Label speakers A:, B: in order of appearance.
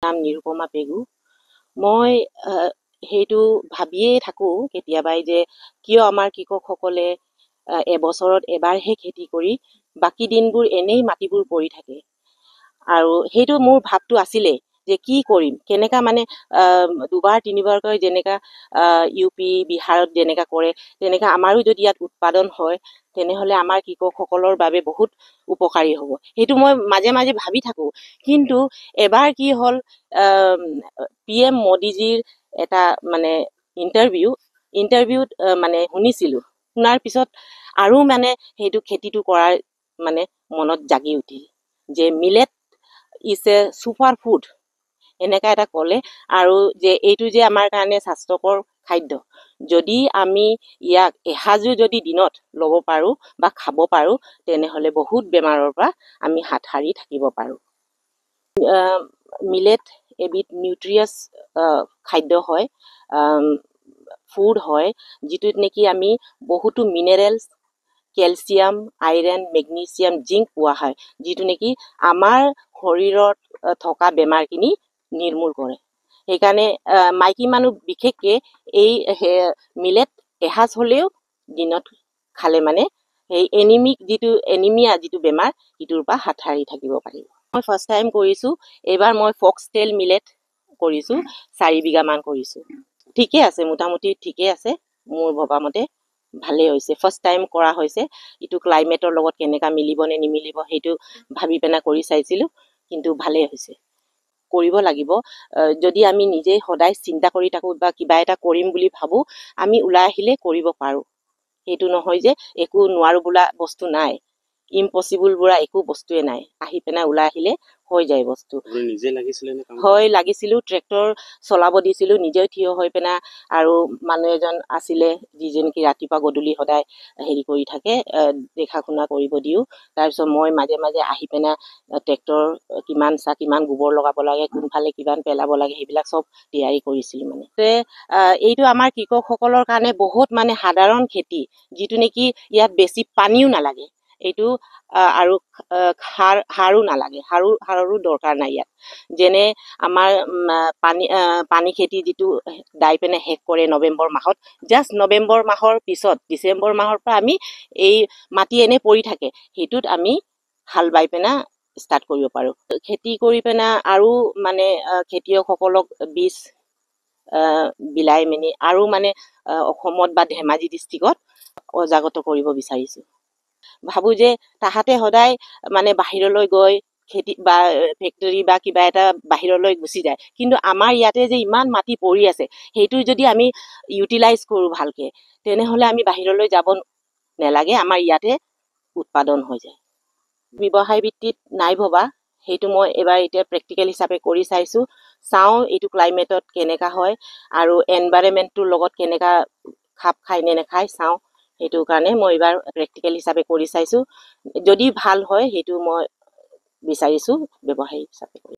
A: নাম নিৰুপমা পেগু। মই সেইটো ভাবিয়ে থাকোঁ কেতিয়াবাই যে কিয় আমাৰ কৃষকসকলে এবছৰত এবাৰহে খেতি কৰি বাকী দিনবোৰ এনেই মাটিবোৰ পৰি থাকে। আৰু সেইটো মোৰ ভাৱটো আছিলে যে কি কৰিম, কেনেকা মানে দুবাৰ তিনিবাৰকৈ যেনেকা ইউ পি বিহাৰত যেনেকা কৰে তেনেকা আমাৰো যদি ইয়াত উৎপাদন হয় তেনেহ'লে আমাৰ কৃষকসকলৰ বাবে বহুত উপকাৰী হ'ব। সেইটো মই মাজে মাজে ভাবি থাকোঁ। কিন্তু এবাৰ কি হ'ল, PM মোদীজীৰ এটা মানে ইণ্টাৰভিউত মানে শুনিছিলোঁ। শুনাৰ পিছত আৰু মানে সেইটো খেতিটো কৰাৰ মানে মনত জাগি উঠিল যে millet is a super food এনেকা এটা ক'লে, আৰু যে এইটো যে আমাৰ কাৰণে স্বাস্থ্যকৰ খাদ্য, যদি আমি ইয়াক এসাঁজো যদি দিনত ল'ব পাৰোঁ বা খাব পাৰোঁ তেনেহ'লে বহুত বেমাৰৰ পৰা আমি হাত সাৰি থাকিব পাৰোঁ। মিলেট এবিধ নিউট্ৰিয়াছ খাদ্য হয়, ফুড হয়, যিটোত নেকি আমি বহুতো minerals, calcium, iron, magnesium, zinc পোৱা হয়, যিটো নেকি আমাৰ শৰীৰত থকা বেমাৰখিনি নিৰ্মূল কৰে। সেইকাৰণে মাইকী মানুহ বিশেষকৈ এই মিলেট এসাঁজ হ'লেও দিনত খালে মানে সেই এনিমিয়া যিটো বেমাৰ সিটোৰ পৰা হাত সাৰি থাকিব পাৰিব। মই ফাৰ্ষ্ট টাইম কৰিছোঁ, এইবাৰ মই ফক্সটেল মিলেট কৰিছোঁ, 4 বিঘামান কৰিছোঁ। ঠিকে আছে, মোটামুটি ঠিকে আছে, মোৰ ভবামতে ভালেই হৈছে। ফাৰ্ষ্ট টাইম কৰা হৈছে, ইটো ক্লাইমেটৰ লগত কেনেকুৱা মিলিব নে নিমিলিব সেইটো ভাবি পেলাই কৰি চাইছিলোঁ, কিন্তু ভালেই হৈছে। কৰিব লাগিব। যদি আমি নিজেই সদায় চিন্তা কৰি থাকোঁ বা কিবা এটা কৰিম বুলি ভাবোঁ, আমি ওলাই আহিলে কৰিব পাৰোঁ। সেইটো নহয় যে একো নোৱাৰো বোলা বস্তু নাই, ইম্পচিবল বোলা একো বস্তুৱে নাই। আহি পেলাই ওলাই আহিলে হৈ যায় বস্তু। হয়, লাগিছিলোঁ। ট্ৰেক্টৰ চলাব দিছিলোঁ, নিজেও থিয় হৈ পেলাই, আৰু মানুহ এজন আছিলে যিজন কি ৰাতিপুৱা গধূলি সদায় হেৰি কৰি থাকে, দেখা শুনা কৰিব দিওঁ। তাৰপিছত মই মাজে মাজে আহি পেলাই ট্ৰেক্টৰ কিমান গোবৰ লগাব লাগে, কোনফালে কিমান পেলাব লাগে, সেইবিলাক চব তৈয়াৰী কৰিছিলোঁ মানে। এইটো আমাৰ কৃষকসকলৰ কাৰণে বহুত মানে সাধাৰণ খেতি, যিটো নেকি ইয়াত বেছি পানীও নালাগে। এইটো আৰু সাৰো নালাগে, সাৰৰো দৰকাৰ নাই ইয়াত। যেনে আমাৰ পানী খেতি যিটো দাই পেনে শেষ কৰে নৱেম্বৰ মাহত, জাষ্ট নৱেম্বৰ মাহৰ পিছত ডিচেম্বৰ মাহৰ পৰা আমি এই মাটি এনে পৰি থাকে, সেইটোত আমি হাল বাই পেনা ষ্টাৰ্ট কৰিব পাৰোঁ। খেতি কৰি পেনা আৰু মানে খেতিয়কসকলক বীজ বিলাই মেলি আৰু মানে অসমত বা ধেমাজি ডিষ্ট্ৰিক্টত অজাগত কৰিব বিচাৰিছোঁ। ভাবোঁ যে তাহাঁতে সদায় মানে বাহিৰলৈ গৈ খেতি বা ফেক্টৰী বা কিবা এটা বাহিৰলৈ গুচি যায়, কিন্তু আমাৰ ইয়াতে যে ইমান মাটি পৰি আছে সেইটো যদি আমি ইউটিলাইজ কৰোঁ ভালকৈ, তেনেহ'লে আমি বাহিৰলৈ যাব নালাগে, আমাৰ ইয়াতে উৎপাদন হৈ যায়। ব্যৱসায় ভিত্তিত নাই ভবা, সেইটো মই এতিয়া প্ৰেক্টিকেল হিচাপে কৰি চাওঁ এইটো ক্লাইমেটত কেনেকুৱা হয় আৰু এনভাইৰনমেণ্টটোৰ লগত কেনেকুৱা খাপ খাই নে নেখায় চাওঁ। সেইটো কাৰণে মই এইবাৰ প্ৰেক্টিকেল হিচাপে কৰি চাইছোঁ। যদি ভাল হয় সেইটো মই বিচাৰিছোঁ ব্যৱসায় হিচাপে কৰি।